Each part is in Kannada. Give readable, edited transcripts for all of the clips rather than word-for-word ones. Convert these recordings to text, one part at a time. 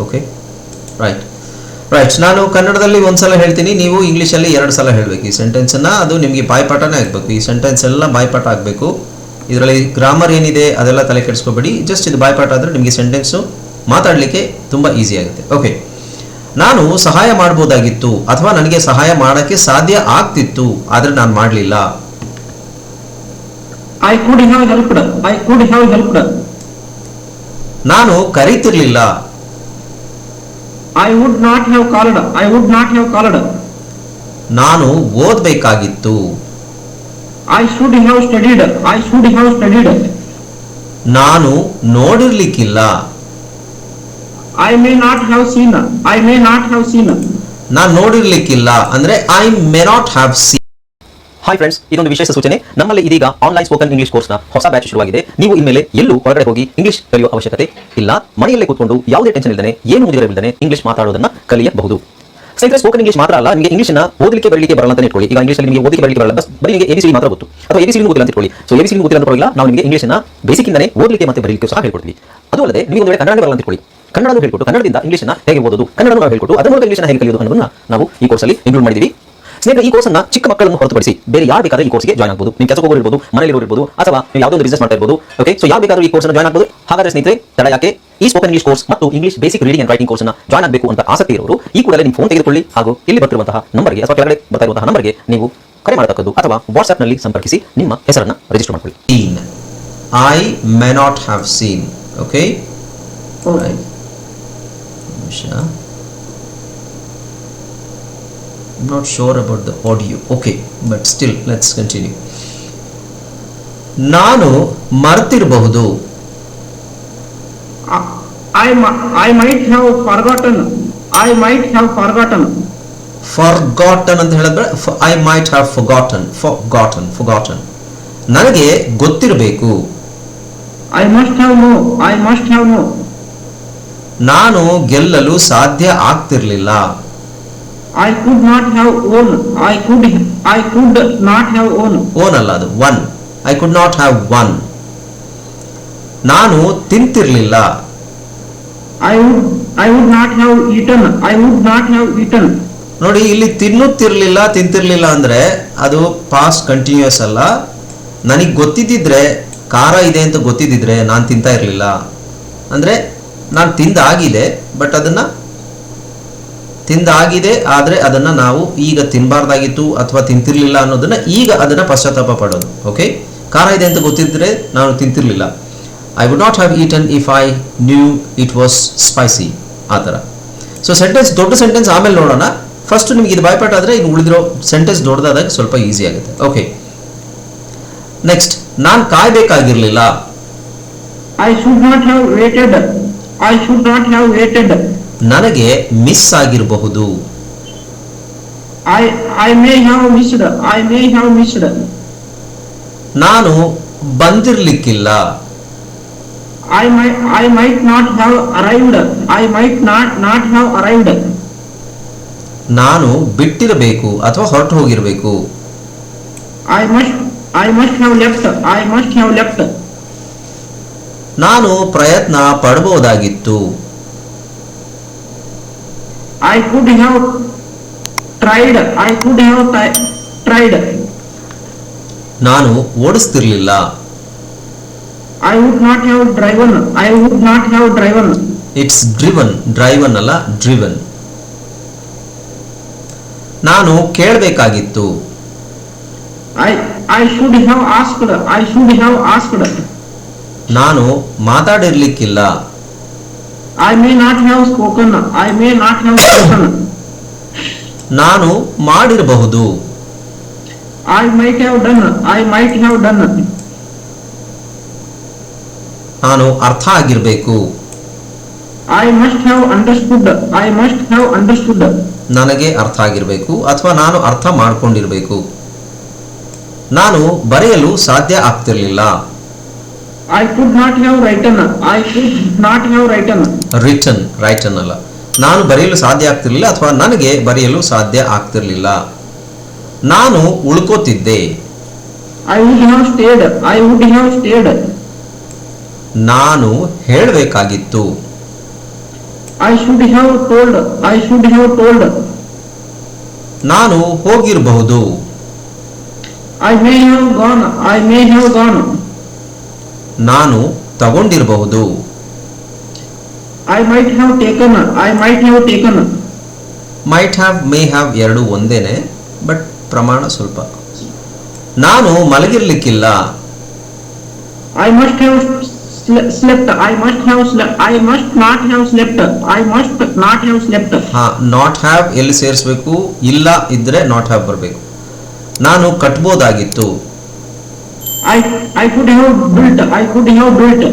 Okay, right. ನಾನು ಕನ್ನಡದಲ್ಲಿ ಒಂದ್ಸಲ ಹೇಳ್ತೀನಿ, ನೀವು ಇಂಗ್ಲೀಷಲ್ಲಿ 2 ಸಲ ಹೇಳಬೇಕು ಈ ಸೆಂಟೆನ್ಸನ್ನು. ಅದು ನಿಮಗೆ ಬಾಯ್ಪಾಠನೇ ಆಗಬೇಕು. ಈ ಸೆಂಟೆನ್ಸ್ ಎಲ್ಲ ಬಾಯ್ಪಾಠ ಆಗಬೇಕು. ಇದರಲ್ಲಿ ಗ್ರಾಮರ್ ಏನಿದೆ ಅದೆಲ್ಲ ತಲೆ ಕೆಡಿಸ್ಕೋಬೇಡಿ. ಜಸ್ಟ್ ಇದು ಬಾಯ್ಪಾಠ ಆದರೆ ನಿಮಗೆ ಸೆಂಟೆನ್ಸು ಮಾತಾಡಲಿಕ್ಕೆ ತುಂಬ ಈಸಿ ಆಗುತ್ತೆ. ಓಕೆ, ನಾನು ಸಹಾಯ ಮಾಡ್ಬೋದಾಗಿತ್ತು ಅಥವಾ ನನಗೆ ಸಹಾಯ ಮಾಡೋಕ್ಕೆ ಸಾಧ್ಯ ಆಗ್ತಿತ್ತು, ಆದರೆ ನಾನು ಮಾಡಲಿಲ್ಲ. I could have helped. I could have helped. ನಾನು ಕರೀತಿರ್ಲಿಲ್ಲ. I would not have called. I would not have called. ನಾನು ಓದಬೇಕಾಗಿತ್ತು. I should have studied. I should have studied. ನಾನು ನೋಡಿರ್ಲಿಕ್ಕಿಲ್ಲ. I may not have seen. I may not have seen. ನಾನು ನೋಡಿರ್ಲಿಕ್ಕಿಲ್ಲ ಅಂದ್ರೆ I may not have seen. Hi friends, ಇದೊಂದು ವಿಶೇಷ ಸೂಚನೆ. ನಮ್ಮಲ್ಲಿ ಇದೀಗ ಆನ್ಲೈನ್ ಸ್ಪೋಕನ್ ಇಂಗ್ಲಿಷ್ ಕೋರ್ಸ್ನ ಹೊಸ ಬ್ಯಾಚ್ ಶುರುವಾಗಿದೆ. ನೀವು ಇನ್ಮೇಲೆ ಎಲ್ಲೂ ಹೊರಗಡೆ ಹೋಗಿ ಇಂಗ್ಲಿಷ್ ಕಲಿಯುವ ಅವಶ್ಯಕತೆ ಇಲ್ಲ. ಮನೆಯಲ್ಲೇ ಕೂತ್ಕೊಂಡು ಯಾವುದೇ ಟೆನ್ಷನ್ ಇಲ್ಲದೆ, ಏನು ಮುಗಿದಿರಬಿಲ್ಲದೆ ಇಂಗ್ಲಿಷ್ ಮಾತಾಡೋದನ್ನ ಕಲಿಯಬಹುದು. ಸ್ನೇಹಿತರೆ, ಸ್ಪೋಕನ್ ಇಂಗ್ಲಿಷ್ ಮಾತ್ರ ಅಲ್ಲ, ನಿಮಗೆ ಇಂಗ್ಲಿಷ್ನ ಓದಲಿಕ್ಕೆ ಬರಲಿಕ್ಕೆ ಬರಲ್ಲ ಅಂತ ಇಟ್ಕೊಳ್ಳಿ. ಈಗ ಇಂಗ್ಲಿಷಲ್ಲಿ ನಿಮಗೆ ಓದಲಿಕ್ಕೆ ಬರಲಿಕ್ಕೆ ಬರಲ್ಲ, ಬರೀ ನಿಮಗೆ ABCD ಮಾತ್ರ ಗೊತ್ತು, ಅಥವಾ ABCD ಗೊತ್ತಿಲ್ಲ ಅಂತ ಇಟ್ಕೊಳ್ಳಿ. ಸೊ ABCD ಗೊತ್ತಿಲ್ಲ ಅಂತ ಪರವಾಗಿಲ್ಲ, ನಾವು ನಿಮಗೆ ಇಂಗ್ಲಿಷ್ನ ಬೇಸಿಕ್ ಇಂದನೇ ಓದಲಿಕ್ಕೆ ಮತ್ತೆ ಬರಲಿಕ್ಕೆ ಸಹ ಹೇಳ್ಕೊಡ್ತೀವಿ. ಅದು ಅಲ್ಲದೆ ನೀವು ಒಂದು ವೇಳೆ ಕನ್ನಡ ಬರಲ್ಲ ಅಂತ ಇಟ್ಕೊಳ್ಳಿ, ಕನ್ನಡವನ್ನು ಹೇಳ್ಕೊಟ್ಟು ಕನ್ನಡದಿಂದ ಇಂಗ್ಲಿಷ್ನ ಹೇಗೆ ಓದೋದು, ಕನ್ನಡವನ್ನು ನಾವು ಹೇಳ್ಕೊಟ್ಟು ಅದರ ಮೂಲಕ ಇಂಗ್ಲಿಷ್ನ ಹೇಗೆ ಕಲಿಯೋದು ಅನ್ನೋದನ್ನ ನಾವು ಈ ಕೋರ್ಸಲ್ಲಿ ಇನ್ಕ್ಲೂಡ್ ಮಾಡಿದ್ದೀವಿ. ಸ್ನೇಹಿತರೆ, ಈ ಕೋರ್ಸ್ನ ಚಿಕ್ಕ ಮಕ್ಕಳನ್ನು ಹೊರತುಪಡಿಸಿ ಬೇರೆ ಯಾರು ಬೇಕಾದ್ರೆ ಈ ಕೋರ್ಸ್ಗೆ ಜಾಯ್ನ್ ಆಗಬಹುದು. ನೀವು ಕೆಲಸ ಹೋಗೋರು ಇರಬಹುದು, ಮನೆಯಲ್ಲಿ ಇರಬಹುದು, ಅಥವಾ ನೀವು ಯಾವುದೋ ಒಂದು ಬಿಸಿನೆಸ್ ಮಾಡ್ತಾ ಇರಬಹುದು. ಓಕೆ, ಸೊ ಯಾರು ಬೇಕಾದ್ರೂ ಈ ಕೋರ್ಸ್ನ ಜಾಯ್ನ್ ಆಗಬಹುದು. ಹಾಗಾದ್ರೆ ಸ್ನೇಹಿತರೆ, ತಡ ಯಾಕೆ? ಈ ಸ್ಪೋಕನ್ ಇಂಗ್ಲಿಷ್ ಕೋರ್ಸ್ ಮತ್ತು English basic reading and writing ಕೋರ್ಸ್ನ ಜಾಯ್ನ್ ಆಗಬೇಕು ಅಂತ ಆಸಕ್ತಿ ಇರೋರು ಈ ಕೂಡಲೇ ನಿಮ್ಮ ಫೋನ್ ತೆಗೆದುಕೊಳ್ಳಿ ಹಾಗೂ ಇಲ್ಲಿ ಬರ್ತಿರುವಂತಹ ನಂಬರ್ಗೆ ಅಥವಾ ಕೆಳಗಡೆ ಬರ್ತಾ ಇರುವಂತಹ ನಂಬರ್ಗೆ ನೀವು ಕರೆ ಮಾಡತಕ್ಕದ್ದು ಅಥವಾ ವಾಟ್ಸ್ಆಪ್ ನಲ್ಲಿ ಸಂಪರ್ಕಿಸಿ ನಿಮ್ಮ ಹೆಸರನ್ನು ರಿಜಿಸ್ಟರ್ ಮಾಡಿಕೊಳ್ಳಿ. I may not have seen. Okay, I'm not sure about the audio. Okay, but still let's continue. ನಾನು ಮರ್ತಿರಬಹುದು. I might have forgotten. I might have forgotten. Forgotten ಅಂತ ಹೇಳಿದ್ರೆ I might have forgotten. ನನಗೆ ಗೊತ್ತಿರಬೇಕು. I must have known. I must have known. ನಾನು ಗೆಲ್ಲಲು ಸಾಧ್ಯ ಆಗ್ತಿರ್ಲಿಲ್ಲ. I could not have won. I could not have won. Won ಅಲ್ಲ, ಅದು won. I could not have won. ನಾನು ತಿಂತಿರ್ಲಿಲ್ಲ. I would not have eaten. I would not have eaten. ನೋಡಿ, ಇಲ್ಲಿ ತಿಂತಿರ್ಲಿಲ್ಲ ಅಂದ್ರೆ ಅದು ಪಾಸ್ಟ್ ಕಂಟಿನ್ಯೂಸ್ ಅಲ್ಲ. ನನಗೆ ಗೊತ್ತಿದ್ದಿದ್ರೆ, ಖಾರ ಇದೆ ಅಂತ ಗೊತ್ತಿದ್ದಿದ್ರೆ ನಾನು ತಿಂತಾ ಇರಲಿಲ್ಲ. ಅಂದ್ರೆ ನಾನು ತಿಂದಾಗಿದೆ, ಬಟ್ ಅದನ್ನ ತಿಂದಾಗಿದೆ, ಆದರೆ ಅದನ್ನ ನಾವು ಈಗ ತಿನ್ನಬಾರ್ದಾಗಿತ್ತು ಅಥವಾ ತಿಂತಿರ್ಲಿಲ್ಲ ಅನ್ನೋದನ್ನ ಈಗ ಅದನ್ನ ಪಶ್ಚಾತ್ತಾಪ ಪಡೋದು. ಓಕೆ, ಖಾರ ಇದೆ ಅಂತ ಗೊತ್ತಿದ್ರೆ ನಾನು ತಿಂತಿರ್ಲಿಲ್ಲ. I would not have eaten if I knew it was spicy. ಆ ಥರ. ಸೊ ಸೆಂಟೆನ್ಸ್, ದೊಡ್ಡ ಸೆಂಟೆನ್ಸ್ ಆಮೇಲೆ ನೋಡೋಣ. ಫಸ್ಟ್ ನಿಮ್ಗೆ ಇದು ಬಾಯ್ಪಾಠ ಆದರೆ ಇನ್ನು ಉಳಿದಿರೋ ಸೆಂಟೆನ್ಸ್ ದೊಡ್ಡದಾದಾಗ ಸ್ವಲ್ಪ ಈಸಿ ಆಗುತ್ತೆ. ಓಕೆ, ನೆಕ್ಸ್ಟ್, ನಾನು ಕಾಯ್ಬೇಕಾಗಿರ್ಲಿಲ್ಲ. I should not have waited. I should not have waited. ನನಗೆ ಮಿಸ್ ಆಗಿರಬಹುದು. I may have missed. I may have missed. ನಾನು ಬಂದಿರ್ಲಿಕ್ಕಿಲ್ಲ. I might not have arrived. I might not have arrived. ನಾನು ಬಿಟ್ಟಿರಬೇಕು ಅಥವಾ ಹೊರಟು ಹೋಗಿರಬೇಕು. I must have left. I must have left. ನಾನು ಪ್ರಯತ್ನ ಪಡಬಹುದಾಗಿತ್ತು. I could have tried. I could have tried. ನಾನು ಓಡಿಸ್ತಿರ್ಲಿಲ್ಲ. I would not have driven. I would not have driven. It's driven ಅಲ್ಲ, ಡ್ರಿವನ್. ನಾನು ಕೇಳಬೇಕಾಗಿತ್ತು. I should have asked. I should have asked. ನಾನು ಮಾತಾಡಿರ್ಲಿಕ್ಕಿಲ್ಲ. I may not have spoken. I may not have spoken. ನಾನು ಮಾಡಿರಬಹುದು. I might have done. I might have done. ನಾನು ಅರ್ಥ ಆಗಿರಬೇಕು. I must have understood. I must have understood. ನನಗೆ ಅರ್ಥ ಆಗಿರಬೇಕು ಅಥವಾ ನಾನು ಅರ್ಥ ಮಾಡ್ಕೊಂಡಿರಬೇಕು. ನಾನು ಬರೆಯಲು ಸಾಧ್ಯ ಆಗ್ತಿರ್ಲಿಲ್ಲ. I could not have written. I could not have written. Written ಅಲ್ಲ. ನಾನು ಬರೆಯಲು ಸಾಧ್ಯ ಆಗ್ತಿರ್ಲಿಲ್ಲ ಅಥವಾ ನನಗೆ ಬರೆಯಲು ಸಾಧ್ಯ ಆಗ್ತಿರ್ಲಿಲ್ಲ. ನಾನು ಉಳ್ಕೋತಿದ್ದೆ. I would have stayed. I would have stayed. ನಾನು ಹೇಳಬೇಕಾಗಿತ್ತು. I should have told. I should have told. ನಾನು ಹೋಗಿರಬಹುದು. I may have gone. I may have gone. ನಾನು ತಗೊಂಡಿರಬಹುದು. I might have taken. I might have taken. Might have may have ಎರಡು ಒಂದೇನೆ, ಬಟ್ ಪ್ರಮಾಣ ಸ್ವಲ್ಪ. ನಾನು ಮಲಗಿರ್ಲಿಕ್ಕಿಲ್ಲ. I must have slept. I must have slept. I must not have slept. I must not have slept. ಹಾ, ನಾಟ್ ಹ್ಯಾವ್ ಎಲ್ಲಿ ಸೇರಿಸ್ಬೇಕು? ಇಲ್ಲ ಇದ್ರೆ ನಾಟ್ ಹ್ಯಾವ್ ಬರಬೇಕು. ನಾನು ಕಟ್ಬೋದಾಗಿತ್ತು. I could have built. I could have built.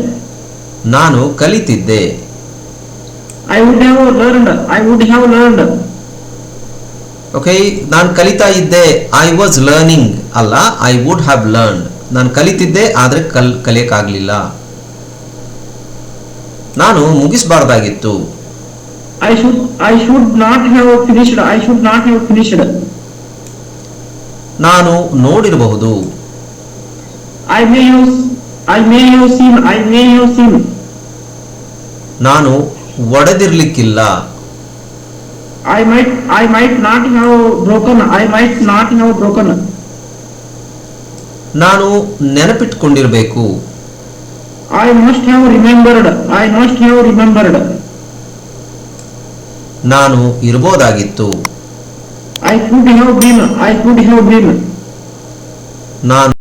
ನಾನು ಕಲಿತಿದ್ದೆ. I would have learned. I would have learned. Okay, ನಾನು ಕಲಿತಾ ಇದ್ದೆ. ಐ ವಾಸ್ ಲರ್ನಿಂಗ್ ಅಲ್ಲ, ಐ ವುಡ್ ಹ್ಯಾವ್ ಲರ್ನ್. ನಾನು ಕಲಿತಿದ್ದೆ ಆದರೆ ಕಲಿಯಕ್ಕಾಗಲಿಲ್ಲ. ನಾನು ಮುಗಿಸಬಾರ್ದಾಗಿತ್ತು. I should not have finished. I should not have finished. ನಾನು ನೋಡಿರಬಹುದು. I may have seen. I may have seen. ನಾನು ಒಡೆದಿರ್ಲಿಕ್ಕಿಲ್ಲ. I might not have broken. I might not have broken. ನಾನು ನೆನಪಿಟ್ಕೊಂಡಿರಬೇಕು. I must have remembered. I must have remembered. ನಾನು ಇರಬಹುದಾಗಿತ್ತು. I could have been. I could have been. ನಾನು